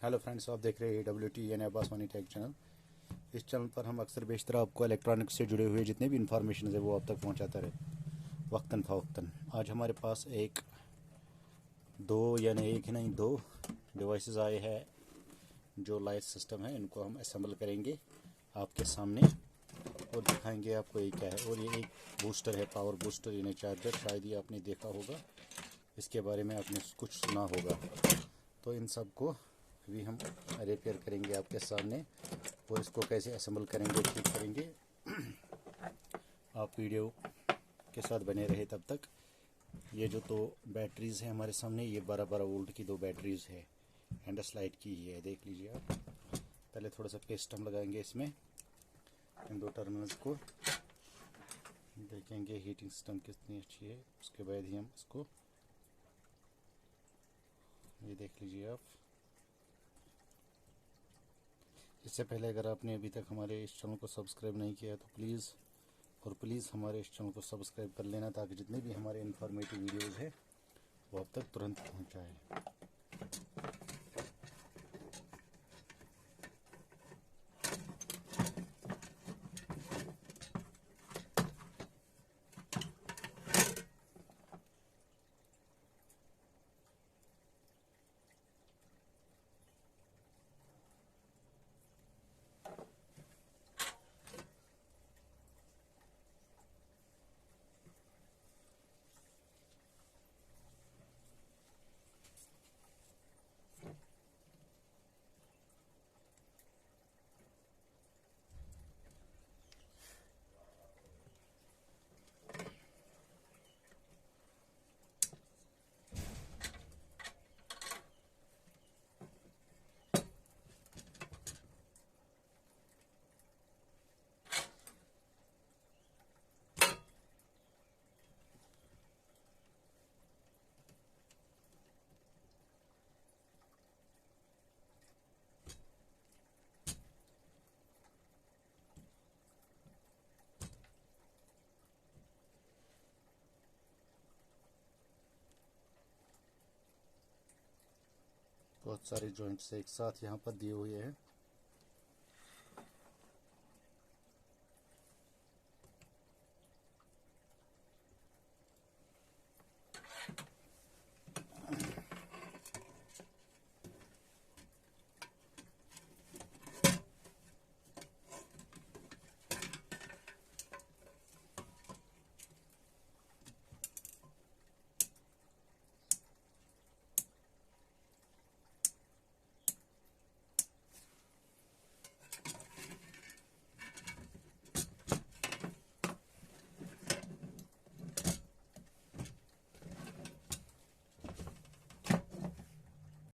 Hello friends, आप देख रहे हैं AWT यानी अब्बास वानी टेक चैनल। इस चैनल पर हम अक्सर बेशतर आपको इलेक्ट्रॉनिक्स से जुड़े हुए जितने भी इंफॉर्मेशन है वो आप तक पहुंचाता रहे वक्तन फ़वक्तन। आज हमारे पास एक ही नहीं दो डिवाइसेस आए हैं जो लाइट सिस्टम है। इनको हम असेंबल करेंगे आपके सामने और दिखाएंगे आपको ये क्या है। और ये एक बूस्टर है, पावर बूस्टर यानी चार्जर। शायद ये आपने देखा होगा, इसके बारे में आपने कुछ सुना होगा। तो इन सब को भी हम रिपेयर करेंगे आपके सामने और इसको कैसे असेंबल करेंगे, ठीक करेंगे। आप वीडियो के साथ बने रहे तब तक। ये जो दो बैटरीज़ हैं हमारे सामने, ये 12-12 वोल्ट की दो बैटरीज़ है, एंडस लाइट की ही है, देख लीजिए आप। पहले थोड़ा सा पेस्ट हम लगाएंगे इसमें, इन दो टर्मिनल्स को देखेंगे हीटिंग सिस्टम कितनी अच्छी है। उसके बाद ही हम इसको, ये देख लीजिए आप। इससे पहले अगर आपने अभी तक हमारे इस चैनल को सब्सक्राइब नहीं किया तो प्लीज़ हमारे इस चैनल को सब्सक्राइब कर लेना, ताकि जितने भी हमारे इन्फॉर्मेटिव वीडियोज़ है वो आप तक तुरंत पहुँच जाए। बहुत सारे जॉइंट्स एक साथ यहाँ पर दिए हुए हैं।